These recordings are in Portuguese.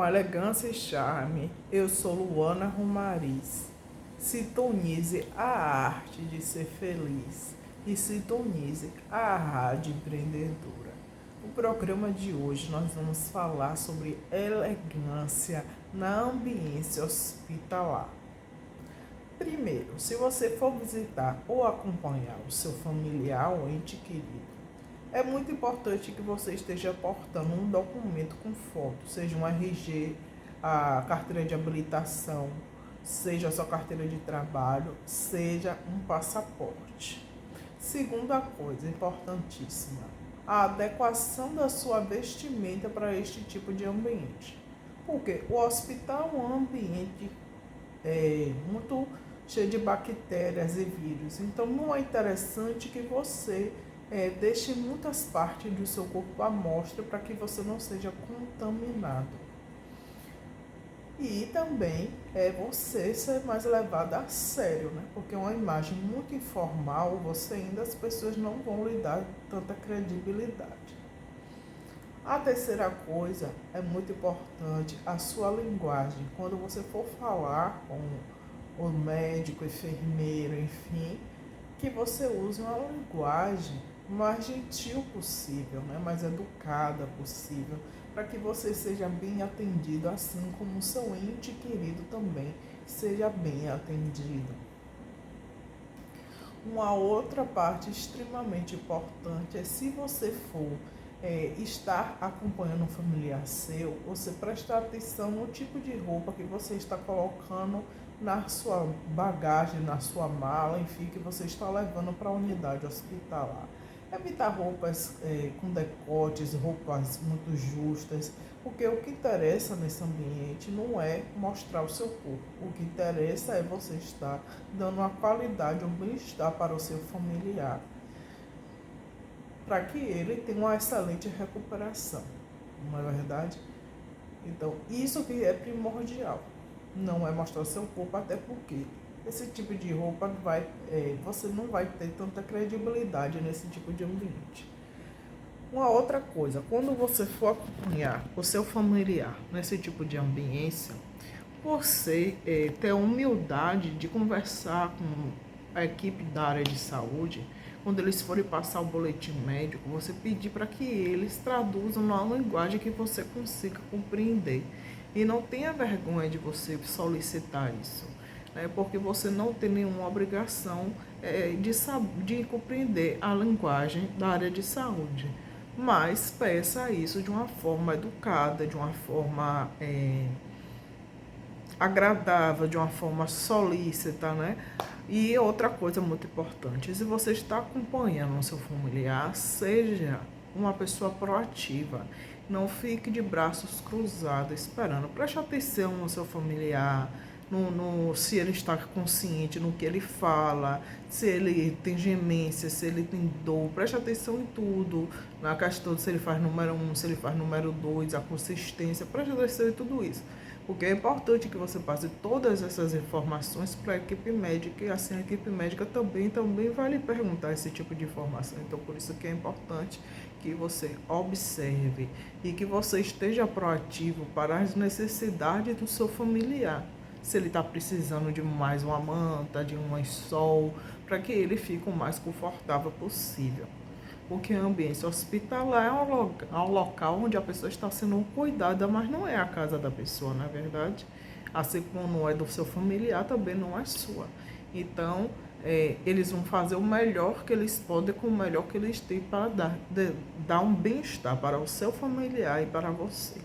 elegância e charme, eu sou Luana Romariz. Sintonize a arte de ser feliz e sintonize a rádio empreendedora. No programa de hoje nós vamos falar sobre elegância na ambiência hospitalar. Primeiro, se você for visitar ou acompanhar o seu familiar ou ente querido, é muito importante que você esteja portando um documento com foto, seja um RG, a carteira de habilitação, seja a sua carteira de trabalho, seja um passaporte. Segunda coisa importantíssima, a adequação da sua vestimenta para este tipo de ambiente. Porque o hospital é um ambiente muito cheio de bactérias e vírus, então não é interessante que você deixe muitas partes do seu corpo à mostra para que você não seja contaminado. E também você ser mais levado a sério, né? Porque é uma imagem muito informal, você ainda as pessoas não vão lhe dar tanta credibilidade. A terceira coisa é muito importante, a sua linguagem. Quando você for falar com o médico, enfermeiro, enfim, que você use uma linguagem mais gentil possível, né? Mais educada possível, para que você seja bem atendido, assim como o seu ente querido também seja bem atendido. Uma outra parte extremamente importante é, se você for estar acompanhando um familiar seu, você prestar atenção no tipo de roupa que você está colocando na sua bagagem, na sua mala, enfim, que você está levando para a unidade hospitalar. Evitar roupas com decotes, roupas muito justas, porque o que interessa nesse ambiente não é mostrar o seu corpo. O que interessa é você estar dando uma qualidade, um bem-estar para o seu familiar, para que ele tenha uma excelente recuperação, não é verdade? Então, isso que é primordial, não é mostrar o seu corpo, até porque esse tipo de roupa você não vai ter tanta credibilidade nesse tipo de ambiente. Uma outra coisa, quando você for acompanhar o seu familiar nesse tipo de ambiência, você ter a humildade de conversar com a equipe da área de saúde. Quando eles forem passar o boletim médico, você pedir para que eles traduzam numa linguagem que você consiga compreender. E não tenha vergonha de você solicitar isso, né? Porque você não tem nenhuma obrigação de compreender a linguagem da área de saúde. Mas peça isso de uma forma educada, de uma forma agradável, de uma forma solícita, né? E outra coisa muito importante, se você está acompanhando o seu familiar, seja uma pessoa proativa. Não fique de braços cruzados esperando. Preste atenção no seu familiar, se ele está consciente no que ele fala, se ele tem gemência, se ele tem dor. Preste atenção em tudo. Na questão de se ele faz número 1, se ele faz número 2, a consistência. Preste atenção em tudo isso. Porque é importante que você passe todas essas informações para a equipe médica, e assim a equipe médica também vai lhe perguntar esse tipo de informação. Então, por isso que é importante que você observe e que você esteja proativo para as necessidades do seu familiar. Se ele está precisando de mais uma manta, de um lençol, para que ele fique o mais confortável possível. Porque a ambiência hospitalar é um local onde a pessoa está sendo cuidada, mas não é a casa da pessoa, na verdade. Assim como não é do seu familiar, também não é sua. Então, eles vão fazer o melhor que eles podem com o melhor que eles têm para dar um bem-estar para o seu familiar e para você.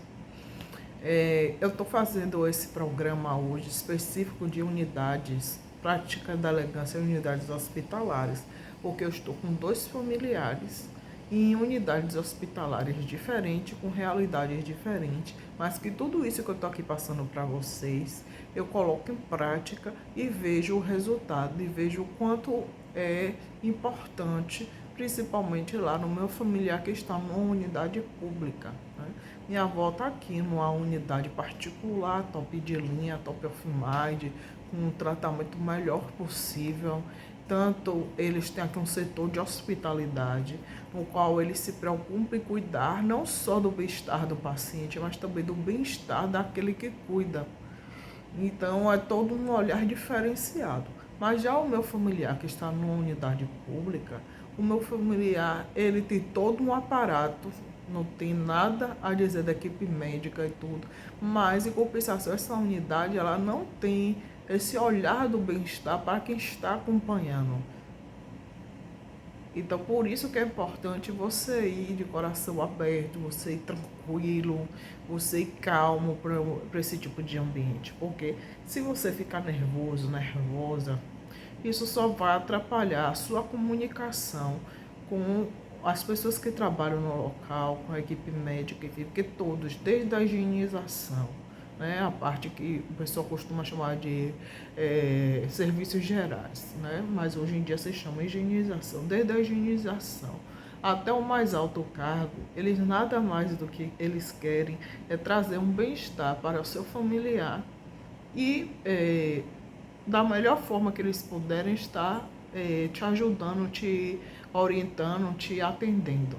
Eu estou fazendo esse programa hoje específico de unidades, prática da elegância em unidades hospitalares, porque eu estou com 2 familiares em unidades hospitalares diferentes, com realidades diferentes, mas que tudo isso que eu estou aqui passando para vocês, eu coloco em prática e vejo o resultado, e vejo o quanto é importante, principalmente lá no meu familiar que está numa unidade pública, né? Minha avó está aqui numa unidade particular, top de linha, top of mind, com um tratamento melhor possível. Tanto eles têm aqui um setor de hospitalidade, no qual eles se preocupam em cuidar não só do bem-estar do paciente, mas também do bem-estar daquele que cuida. Então é todo um olhar diferenciado. Mas já o meu familiar que está numa unidade pública, o meu familiar, ele tem todo um aparato, não tem nada a dizer da equipe médica e tudo, mas em compensação essa unidade ela não tem esse olhar do bem-estar para quem está acompanhando. Então, por isso que é importante você ir de coração aberto, você ir tranquilo, você ir calmo para esse tipo de ambiente. Porque se você ficar nervoso, nervosa, isso só vai atrapalhar a sua comunicação com as pessoas que trabalham no local, com a equipe médica, porque todos, desde a higienização, né, a parte que o pessoal costuma chamar de serviços gerais, né, mas hoje em dia se chama higienização, desde a higienização até o mais alto cargo, eles nada mais do que eles querem é trazer um bem-estar para o seu familiar e da melhor forma que eles puderem estar te ajudando, te orientando, te atendendo,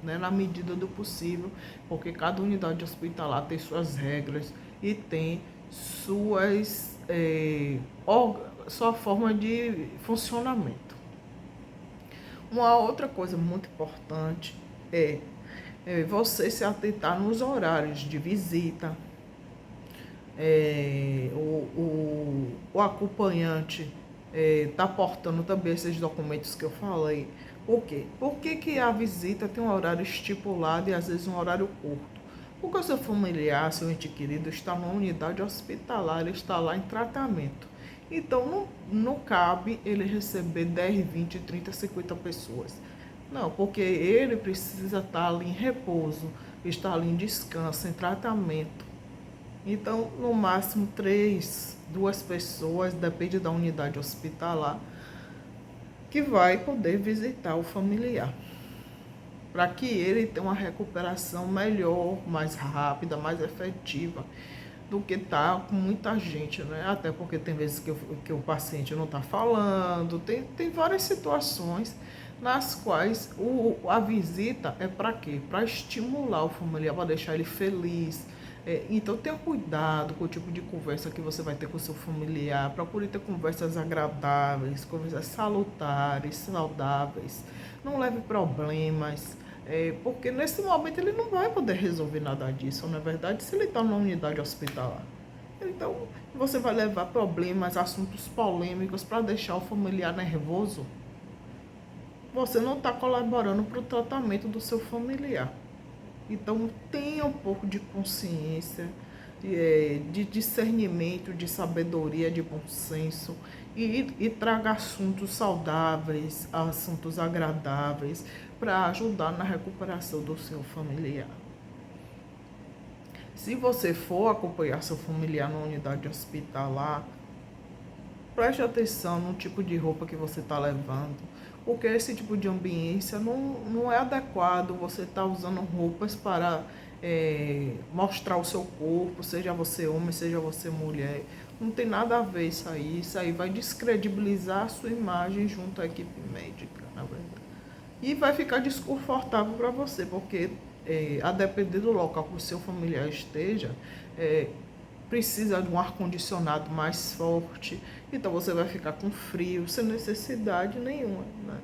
né, na medida do possível, porque cada unidade hospitalar tem suas regras e tem sua forma de funcionamento. Uma outra coisa muito importante é você se atentar nos horários de visita. O acompanhante está portando também esses documentos que eu falei. Por quê? Por que a visita tem um horário estipulado e às vezes um horário curto? Porque o seu familiar, seu ente querido está numa unidade hospitalar, ele está lá em tratamento. Então não cabe ele receber 10, 20, 30, 50 pessoas. Não, porque ele precisa estar ali em repouso, estar ali em descanso, em tratamento. Então, no máximo duas pessoas, depende da unidade hospitalar, que vai poder visitar o familiar, para que ele tenha uma recuperação melhor, mais rápida, mais efetiva, do que tá com muita gente, né? Até porque tem vezes que o paciente não está falando, tem várias situações nas quais a visita é para quê? Para estimular o familiar, para deixar ele feliz. Então tenha cuidado com o tipo de conversa que você vai ter com o seu familiar. Procure ter conversas agradáveis, conversas salutares, saudáveis. Não leve problemas. Porque nesse momento ele não vai poder resolver nada disso, não é verdade? Se ele está numa unidade hospitalar. Então, você vai levar problemas, assuntos polêmicos para deixar o familiar nervoso. Você não está colaborando para o tratamento do seu familiar. Então, tenha um pouco de consciência, de discernimento, de sabedoria, de bom senso e traga assuntos saudáveis, assuntos agradáveis para ajudar na recuperação do seu familiar. Se você for acompanhar seu familiar na unidade hospitalar, preste atenção no tipo de roupa que você está levando, porque esse tipo de ambiência não é adequado você estar usando roupas para mostrar o seu corpo, seja você homem, seja você mulher. Não tem nada a ver isso aí vai descredibilizar a sua imagem junto à equipe médica, na verdade. E vai ficar desconfortável para você, porque a depender do local que o seu familiar esteja, precisa de um ar-condicionado mais forte, então você vai ficar com frio, sem necessidade nenhuma, né?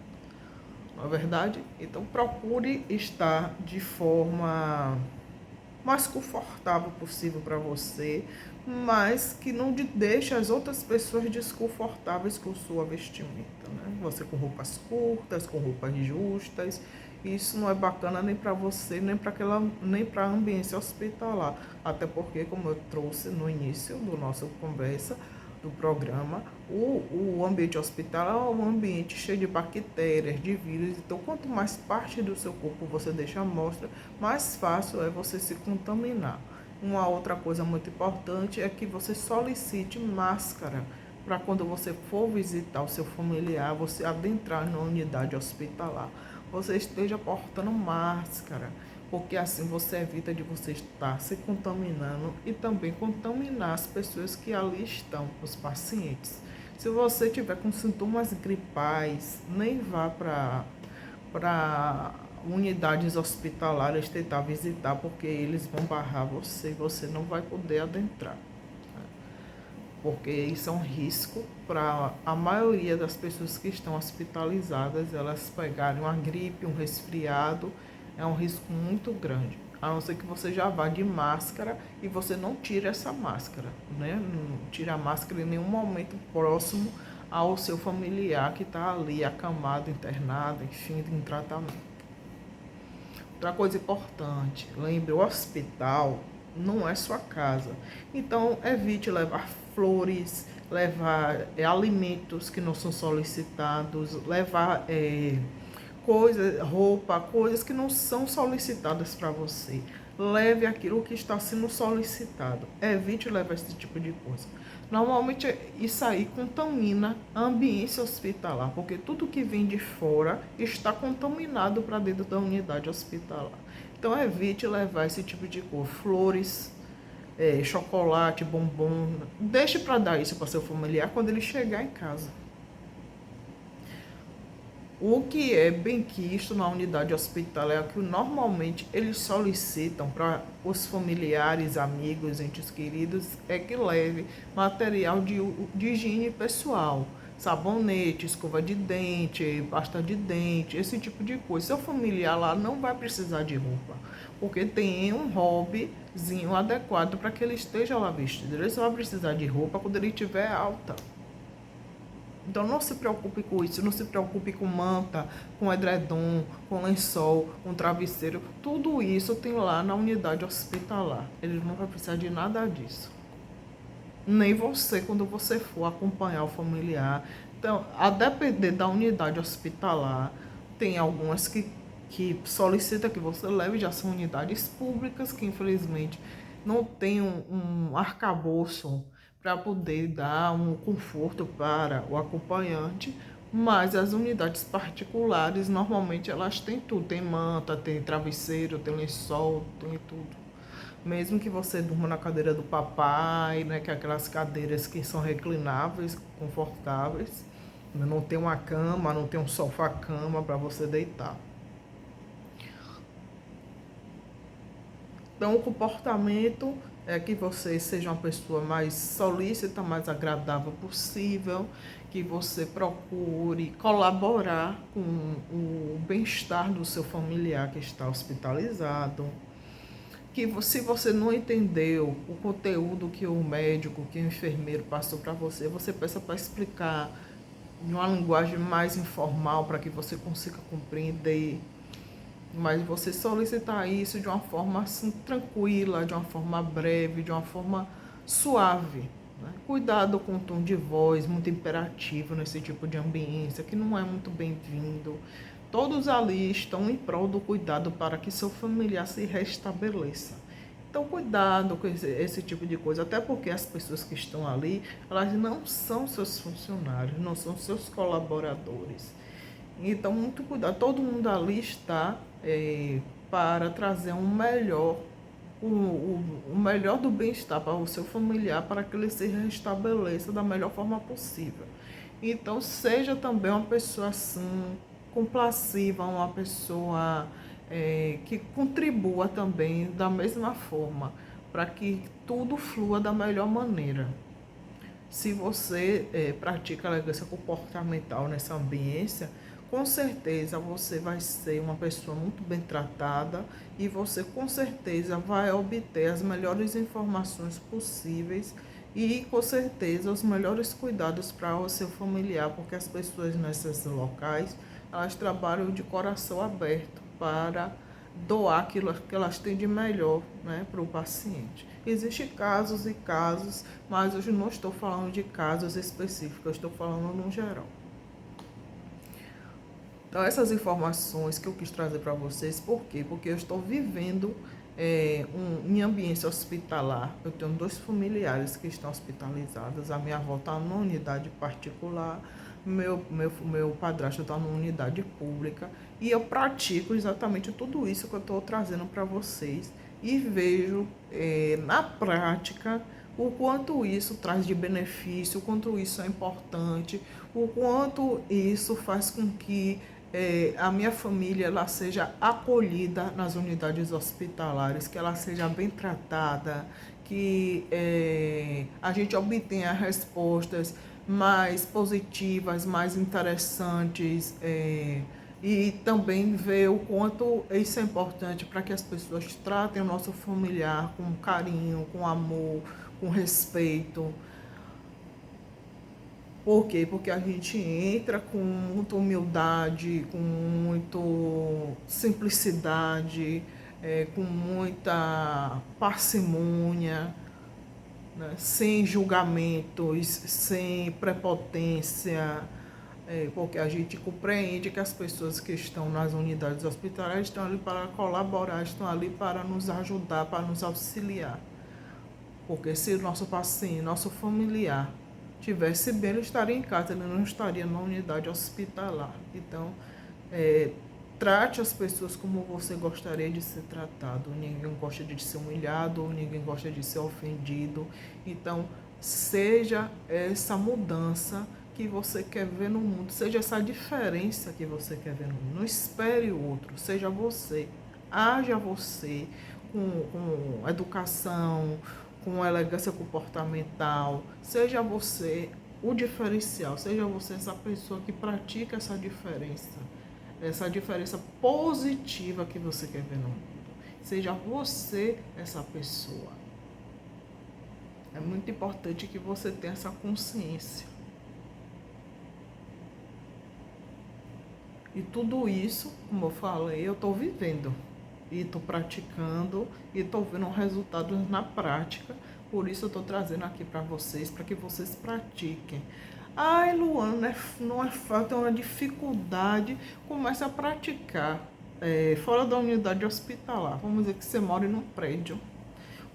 Não é verdade? Então procure estar de forma mais confortável possível para você, mas que não deixe as outras pessoas desconfortáveis com sua vestimenta, né? Você com roupas curtas, com roupas justas, isso não é bacana nem para você, nem para a ambiência hospitalar, até porque, como eu trouxe no início do nosso conversa, do programa, o ambiente hospitalar é um ambiente cheio de bactérias, de vírus, então quanto mais parte do seu corpo você deixa à mostra, mais fácil é você se contaminar. Uma outra coisa muito importante é que você solicite máscara para quando você for visitar o seu familiar, você adentrar na unidade hospitalar, você esteja portando máscara, porque assim você evita de você estar se contaminando e também contaminar as pessoas que ali estão, os pacientes. Se você tiver com sintomas gripais, nem vá para unidades hospitalares tentar visitar, porque eles vão barrar você e você não vai poder adentrar. Porque isso é um risco para a maioria das pessoas que estão hospitalizadas, elas pegarem uma gripe, um resfriado, é um risco muito grande. A não ser que você já vá de máscara e você não tire essa máscara, né? Não tire a máscara em nenhum momento próximo ao seu familiar que está ali acamado, internado, enfim, em tratamento. Outra coisa importante, lembre, o hospital não é sua casa. Então, evite levar flores, levar alimentos que não são solicitados, levar coisas, roupa, coisas que não são solicitadas para você. Leve aquilo que está sendo solicitado. Evite levar esse tipo de coisa. Normalmente isso aí contamina a ambiência hospitalar, porque tudo que vem de fora está contaminado para dentro da unidade hospitalar. Então evite levar esse tipo de coisa, flores, chocolate, bombom. Deixe para dar isso para seu familiar quando ele chegar em casa. O que é bem quisto na unidade hospitalar é que normalmente eles solicitam para os familiares, amigos, entes queridos, é que leve material de higiene pessoal, sabonete, escova de dente, pasta de dente, esse tipo de coisa. Seu familiar lá não vai precisar de roupa, porque tem um hobbyzinho adequado para que ele esteja lá vestido. Ele só vai precisar de roupa quando ele estiver alta. Então não se preocupe com isso, não se preocupe com manta, com edredom, com lençol, com travesseiro. Tudo isso tem lá na unidade hospitalar. Ele não vai precisar de nada disso. Nem você quando você for acompanhar o familiar. Então, a depender da unidade hospitalar, tem algumas que solicitam que você leve, já são unidades públicas que infelizmente não tem um arcabouço para poder dar um conforto para o acompanhante, mas as unidades particulares normalmente elas têm tudo, tem manta, tem travesseiro, tem lençol, tem tudo. Mesmo que você durma na cadeira do papai, né, que é aquelas cadeiras que são reclináveis, confortáveis, não tem uma cama, não tem um sofá-cama para você deitar. Então, o comportamento é que você seja uma pessoa mais solícita, mais agradável possível, que você procure colaborar com o bem-estar do seu familiar que está hospitalizado, que se você não entendeu o conteúdo que o médico, que o enfermeiro passou para você, você peça para explicar em uma linguagem mais informal para que você consiga compreender. Mas você solicitar isso de uma forma assim, tranquila, de uma forma breve, de uma forma suave. Né? Cuidado com o tom de voz muito imperativo nesse tipo de ambiência, que não é muito bem-vindo. Todos ali estão em prol do cuidado para que seu familiar se restabeleça. Então, cuidado com esse tipo de coisa, até porque as pessoas que estão ali, elas não são seus funcionários, não são seus colaboradores. Então, muito cuidado. Todo mundo ali está para trazer o melhor do bem-estar para o seu familiar, para que ele se restabeleça da melhor forma possível. Então, seja também uma pessoa assim, compassiva, uma pessoa que contribua também da mesma forma, para que tudo flua da melhor maneira. Se você pratica a elegância comportamental nessa ambiência, com certeza você vai ser uma pessoa muito bem tratada e você com certeza vai obter as melhores informações possíveis e com certeza os melhores cuidados para o seu familiar, porque as pessoas nesses locais, elas trabalham de coração aberto para doar aquilo que elas têm de melhor, né, para o paciente. Existem casos e casos, mas hoje não estou falando de casos específicos, eu estou falando no geral. Então, essas informações que eu quis trazer para vocês, por quê? Porque eu estou vivendo em ambiente hospitalar. Eu tenho 2 familiares que estão hospitalizados. A minha avó está numa unidade particular, meu padrasto está numa unidade pública. E eu pratico exatamente tudo isso que eu estou trazendo para vocês. E vejo na prática o quanto isso traz de benefício, o quanto isso é importante, o quanto isso faz com que a minha família ela seja acolhida nas unidades hospitalares, que ela seja bem tratada, que a gente obtenha respostas mais positivas, mais interessantes, e também ver o quanto isso é importante para que as pessoas tratem o nosso familiar com carinho, com amor, com respeito. Por quê? Porque a gente entra com muita humildade, com muita simplicidade, com muita parcimônia, né? Sem julgamentos, sem prepotência, porque a gente compreende que as pessoas que estão nas unidades hospitalares estão ali para colaborar, estão ali para nos ajudar, para nos auxiliar. Porque se o nosso paciente, nosso familiar, tivesse bem, ele estaria em casa, ele não estaria na unidade hospitalar. Então, trate as pessoas como você gostaria de ser tratado. Ninguém gosta de ser humilhado, ninguém gosta de ser ofendido. Então, seja essa mudança que você quer ver no mundo, seja essa diferença que você quer ver no mundo. Não espere o outro, seja você. Haja você com educação, com elegância comportamental. Seja você o diferencial, seja você essa pessoa que pratica essa diferença positiva que você quer ver no mundo. Seja você essa pessoa. É muito importante que você tenha essa consciência. E tudo isso, como eu falei, eu estou vivendo. E estou praticando e estou vendo resultados na prática. Por isso eu estou trazendo aqui para vocês, para que vocês pratiquem. Ai, Luana, não é falta, é uma dificuldade. Comece a praticar fora da unidade hospitalar. Vamos dizer que você mora em um prédio,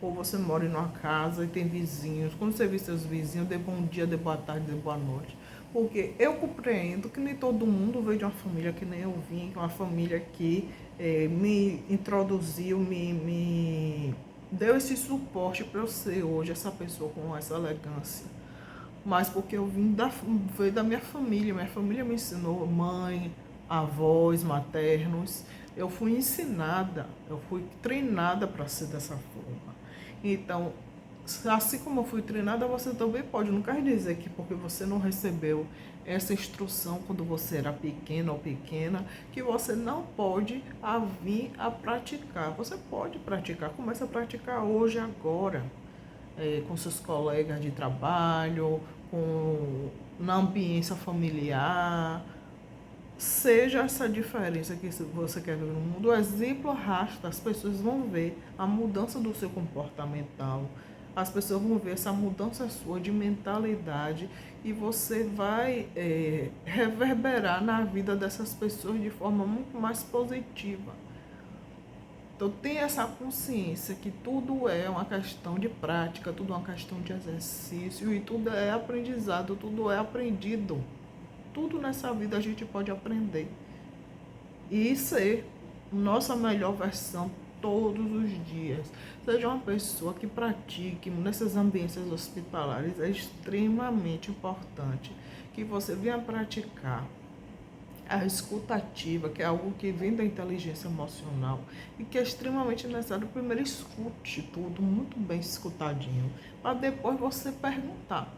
ou você mora em uma casa e tem vizinhos. Quando você vê seus vizinhos, dê bom dia, dê boa tarde, dê boa noite. Porque eu compreendo que nem todo mundo veio de uma família que nem eu vim, uma família que me introduziu, me deu esse suporte para eu ser hoje essa pessoa com essa elegância. Mas porque eu veio da minha família me ensinou, mãe, avós maternos, eu fui ensinada, eu fui treinada para ser dessa forma. Então, assim como eu fui treinada, você também pode. Não quer dizer que porque você não recebeu essa instrução quando você era pequeno ou pequena, que você não pode vir a praticar. Você pode praticar, começa a praticar hoje, agora, com seus colegas de trabalho, na ambiência familiar. Seja essa diferença que você quer ver no mundo. O exemplo arrasta, as pessoas vão ver a mudança do seu comportamental, as pessoas vão ver essa mudança sua de mentalidade e você vai reverberar na vida dessas pessoas de forma muito mais positiva. Então tenha essa consciência que tudo é uma questão de prática, tudo é uma questão de exercício e tudo é aprendizado, tudo é aprendido. Tudo nessa vida a gente pode aprender e ser nossa melhor versão todos os dias. Seja uma pessoa que pratique nessas ambiências hospitalares, é extremamente importante que você venha praticar a escutativa, que é algo que vem da inteligência emocional e que é extremamente necessário. Primeiro, escute tudo muito bem escutadinho, para depois você perguntar.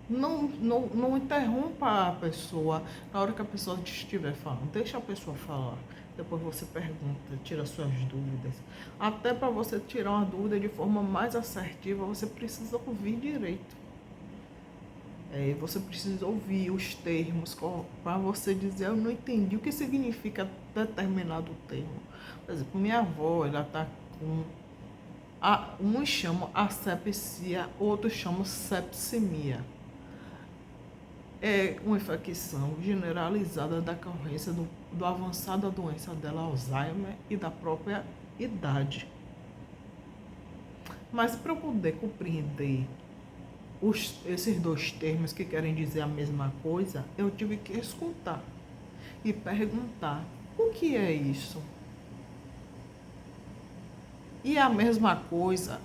Não interrompa a pessoa na hora que a pessoa estiver falando. Deixa a pessoa falar. Depois você pergunta, tira suas dúvidas. Até para você tirar uma dúvida de forma mais assertiva, você precisa ouvir direito. Você precisa ouvir os termos para você dizer, eu não entendi o que significa determinado termo. Por exemplo, minha avó, ela está com... uns chamam asepsia, outros chamam sepsemia. É uma infecção generalizada da decorrência do avançado da doença dela, Alzheimer, e da própria idade. Mas para eu poder compreender esses dois termos que querem dizer a mesma coisa, eu tive que escutar e perguntar, o que é isso? E a mesma coisa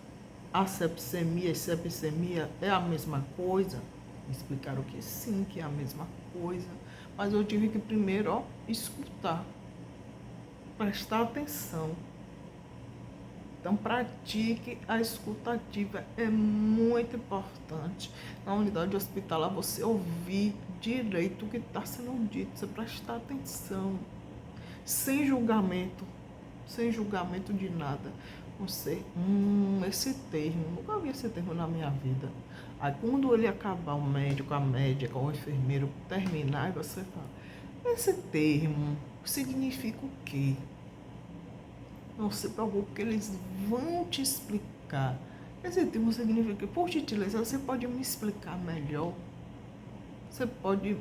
a sepsemia e sepsemia é a mesma coisa? Me explicaram que sim, que é a mesma coisa. Mas eu tive que primeiro, escutar, prestar atenção. Então, pratique a escutativa, é muito importante. Na unidade hospitalar, você ouvir direito o que está sendo dito, você prestar atenção, sem julgamento de nada. Você, esse termo, nunca vi esse termo na minha vida. Aí, quando ele acabar, o médico, a médica, o enfermeiro terminar, você fala, esse termo significa o quê? Não se preocupe, porque eles vão te explicar. Esse termo significa que, por gentileza, você pode me explicar melhor? Você pode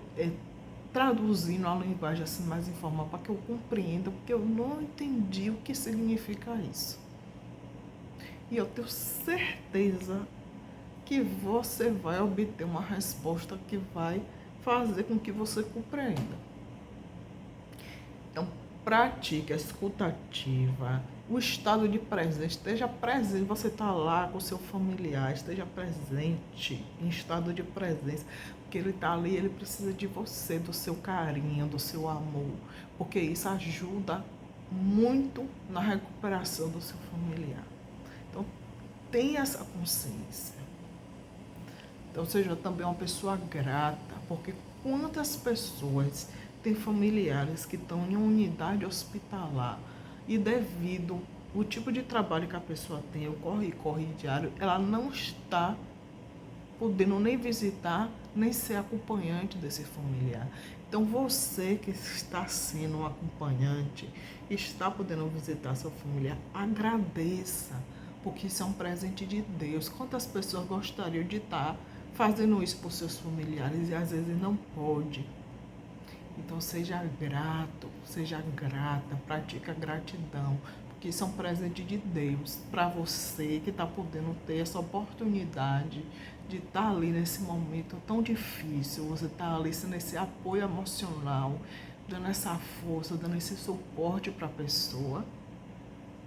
traduzir na linguagem assim mais informal para que eu compreenda, porque eu não entendi o que significa isso. E eu tenho certeza que você vai obter uma resposta que vai fazer com que você compreenda. Então, pratique a escutativa, o estado de presença, esteja presente, você está lá com o seu familiar, esteja presente, em estado de presença, porque ele está ali, ele precisa de você, do seu carinho, do seu amor, porque isso ajuda muito na recuperação do seu familiar. Então, tenha essa consciência. Então, seja também uma pessoa grata, porque quantas pessoas têm familiares que estão em uma unidade hospitalar e devido ao tipo de trabalho que a pessoa tem, o corre-corre diário, ela não está podendo nem visitar, nem ser acompanhante desse familiar. Então, você que está sendo um acompanhante, está podendo visitar seu familiar, agradeça, porque isso é um presente de Deus. Quantas pessoas gostariam de estar fazendo isso por seus familiares e às vezes não pode? Então seja grato, seja grata, pratique a gratidão, porque isso é um presente de Deus para você que está podendo ter essa oportunidade de estar ali nesse momento tão difícil, você está ali sendo esse apoio emocional, dando essa força, dando esse suporte para a pessoa.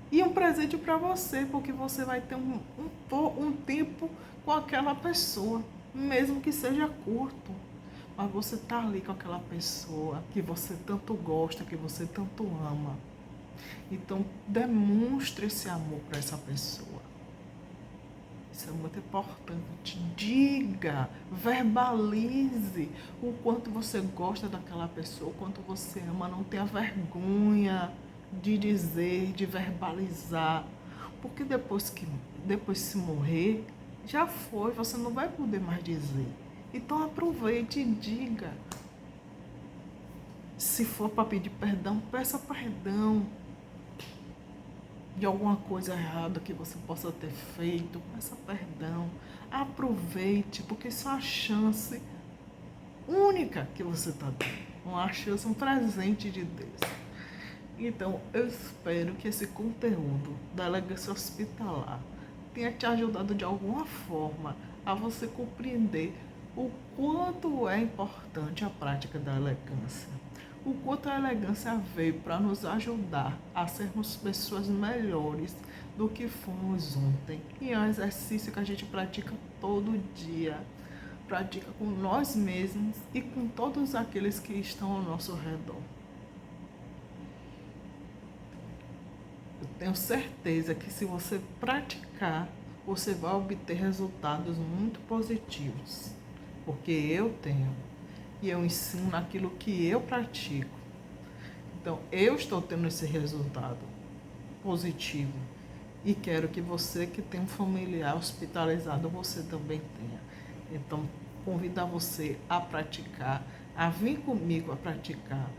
E um presente para você, porque você vai ter um tempo com aquela pessoa, mesmo que seja curto. Mas você está ali com aquela pessoa que você tanto gosta, que você tanto ama. Então, demonstre esse amor para essa pessoa. Isso é muito importante. Diga, verbalize o quanto você gosta daquela pessoa, o quanto você ama. Não tenha vergonha de dizer, de verbalizar. Porque depois se morrer, já foi, você não vai poder mais dizer. Então aproveite e diga. Se for para pedir perdão, peça perdão de alguma coisa errada que você possa ter feito, peça perdão. Aproveite, porque isso é uma chance única que você está tendo. Uma chance, um presente de Deus. Então, eu espero que esse conteúdo da elegância hospitalar tenha te ajudado de alguma forma a você compreender o quanto é importante a prática da elegância. O quanto a elegância veio para nos ajudar a sermos pessoas melhores do que fomos ontem. E é um exercício que a gente pratica todo dia. Pratica com nós mesmos e com todos aqueles que estão ao nosso redor. Eu tenho certeza que se você praticar, você vai obter resultados muito positivos. Porque eu tenho. E eu ensino naquilo que eu pratico. Então, eu estou tendo esse resultado positivo. E quero que você que tem um familiar hospitalizado, você também tenha. Então, convido você a praticar, a vir comigo a praticar.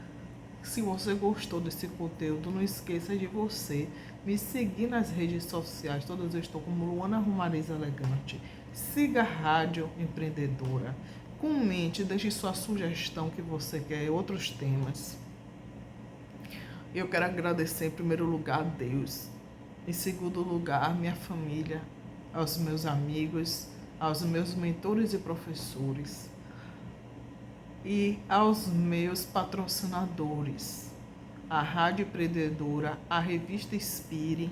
Se você gostou desse conteúdo, não esqueça de você me seguir nas redes sociais. Todas eu estou como Luana Romariz Elegante. Siga a Rádio Empreendedora. Comente, deixe sua sugestão que você quer, outros temas. Eu quero agradecer em primeiro lugar a Deus. Em segundo lugar, a minha família, aos meus amigos, aos meus mentores e professores. E aos meus patrocinadores, a Rádio Empreendedora, a Revista Inspire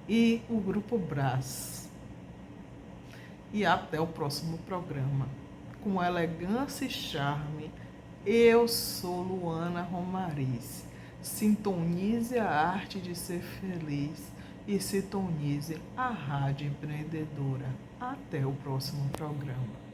e o Grupo Brás. e até o próximo programa. Com elegância e charme, eu sou Luana Romariz. Sintonize a arte de ser feliz e sintonize a Rádio Empreendedora. Até o próximo programa.